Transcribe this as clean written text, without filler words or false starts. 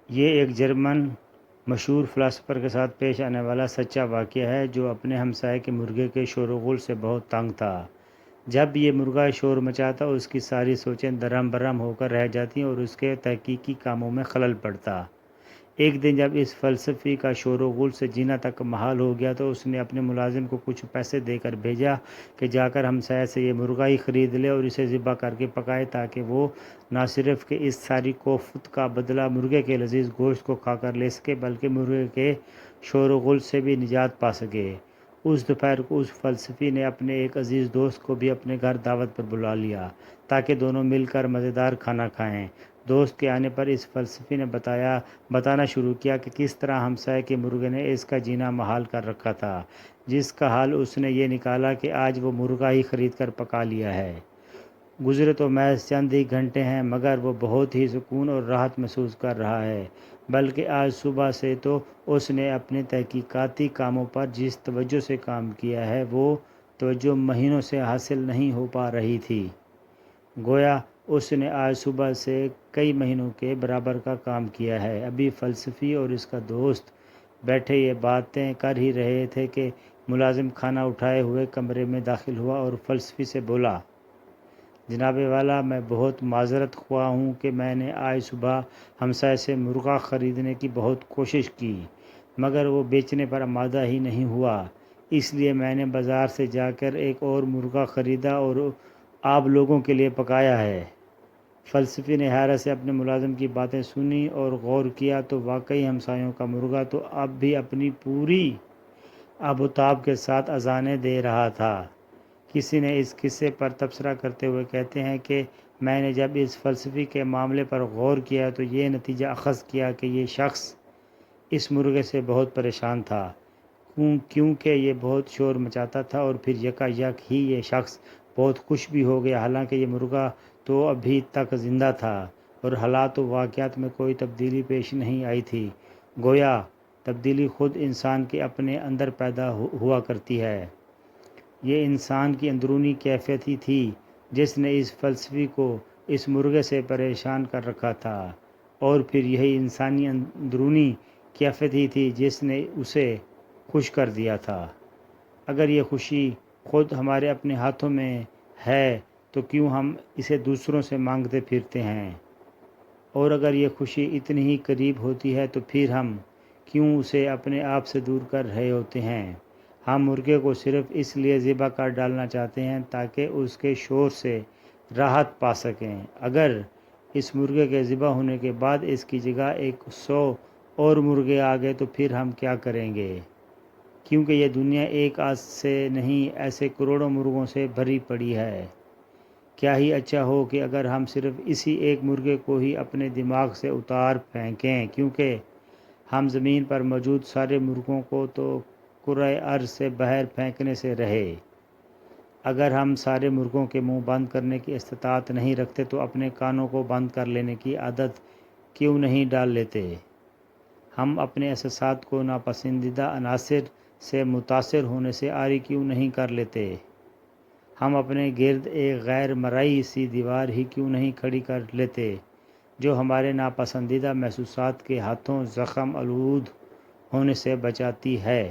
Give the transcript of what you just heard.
یہ ایک جرمن مشہور فلاسفر کے ساتھ پیش آنے والا سچا واقعہ ہے جو اپنے ہمسائے کے مرغے کے شور و غل سے بہت تنگ تھا۔ جب یہ مرغا شور مچاتا اس کی ساری سوچیں درہم برہم ہو کر رہ جاتی اور اس کے تحقیقی کاموں میں خلل پڑتا۔ ایک دن جب اس فلسفی کا شور و غل سے جینا تک محال ہو گیا تو اس نے اپنے ملازم کو کچھ پیسے دے کر بھیجا کہ جا کر ہمسائے سے یہ مرغا ہی خرید لے اور اسے ذبح کر کے پکائے تاکہ وہ نہ صرف کہ اس ساری کوفت کا بدلہ مرغے کے لذیذ گوشت کو کھا کر لے سکے بلکہ مرغے کے شور و غل سے بھی نجات پا سکے۔ اس دوپہر کو اس فلسفی نے اپنے ایک عزیز دوست کو بھی اپنے گھر دعوت پر بلا لیا تاکہ دونوں مل کر مزیدار کھانا کھائیں۔ دوست کے آنے پر اس فلسفی نے بتانا شروع کیا کہ کس طرح ہمسائے کے مرغے نے اس کا جینا محال کر رکھا تھا، جس کا حال اس نے یہ نکالا کہ آج وہ مرغا ہی خرید کر پکا لیا ہے۔ گزرے تو محض چند ہی گھنٹے ہیں مگر وہ بہت ہی سکون اور راحت محسوس کر رہا ہے، بلکہ آج صبح سے تو اس نے اپنے تحقیقاتی کاموں پر جس توجہ سے کام کیا ہے وہ توجہ مہینوں سے حاصل نہیں ہو پا رہی تھی۔ گویا اس نے آج صبح سے کئی مہینوں کے برابر کا کام کیا ہے۔ ابھی فلسفی اور اس کا دوست بیٹھے یہ باتیں کر ہی رہے تھے کہ ملازم کھانا اٹھائے ہوئے کمرے میں داخل ہوا اور فلسفی سے بولا، جناب والا، میں بہت معذرت خواہ ہوں کہ میں نے آج صبح ہمسائے سے مرغا خریدنے کی بہت کوشش کی مگر وہ بیچنے پر آمادہ ہی نہیں ہوا، اس لیے میں نے بازار سے جا کر ایک اور مرغا خریدا اور آپ لوگوں کے لیے پکایا ہے۔ فلسفی نے حیرت سے اپنے ملازم کی باتیں سنی اور غور کیا تو واقعی ہمسایوں کا مرغا تو اب بھی اپنی پوری آب و تاب کے ساتھ اذانیں دے رہا تھا۔ کسی نے اس قصے پر تبصرہ کرتے ہوئے کہتے ہیں کہ میں نے جب اس فلسفی کے معاملے پر غور کیا تو یہ نتیجہ اخذ کیا کہ یہ شخص اس مرغے سے بہت پریشان تھا کیونکہ یہ بہت شور مچاتا تھا اور پھر یکا یک ہی یہ شخص بہت خوش بھی ہو گیا، حالانکہ یہ مرغا تو ابھی تک زندہ تھا اور حالات و واقعات میں کوئی تبدیلی پیش نہیں آئی تھی۔ گویا تبدیلی خود انسان کے اپنے اندر پیدا ہوا کرتی ہے۔ یہ انسان کی اندرونی کیفیت ہی تھی جس نے اس فلسفی کو اس مرغے سے پریشان کر رکھا تھا، اور پھر یہی انسانی اندرونی کیفیت ہی تھی جس نے اسے خوش کر دیا تھا۔ اگر یہ خوشی خود ہمارے اپنے ہاتھوں میں ہے تو کیوں ہم اسے دوسروں سے مانگتے پھرتے ہیں؟ اور اگر یہ خوشی اتنی ہی قریب ہوتی ہے تو پھر ہم کیوں اسے اپنے آپ سے دور کر رہے ہوتے ہیں؟ ہم مرغے کو صرف اس لیے ذبح کر ڈالنا چاہتے ہیں تاکہ اس کے شور سے راحت پا سکیں۔ اگر اس مرغے کے ذبح ہونے کے بعد اس کی جگہ 100 اور مرغے آ گئے تو پھر ہم کیا کریں گے؟ کیونکہ یہ دنیا ایک آدھ سے نہیں ایسے کروڑوں مرغوں سے بھری پڑی ہے۔ کیا ہی اچھا ہو کہ اگر ہم صرف اسی ایک مرغے کو ہی اپنے دماغ سے اتار پھینکیں، کیونکہ ہم زمین پر موجود سارے مرغوں کو تو کرۂ ارض سے باہر پھینکنے سے رہے۔ اگر ہم سارے مرغوں کے منہ بند کرنے کی استطاعت نہیں رکھتے تو اپنے کانوں کو بند کر لینے کی عادت کیوں نہیں ڈال لیتے؟ ہم اپنے احساسات کو ناپسندیدہ عناصر سے متاثر ہونے سے عاری کیوں نہیں کر لیتے؟ ہم اپنے گرد ایک غیر مرئی سی دیوار ہی کیوں نہیں کھڑی کر لیتے جو ہمارے ناپسندیدہ محسوسات کے ہاتھوں زخم آلود ہونے سے بچاتی ہے؟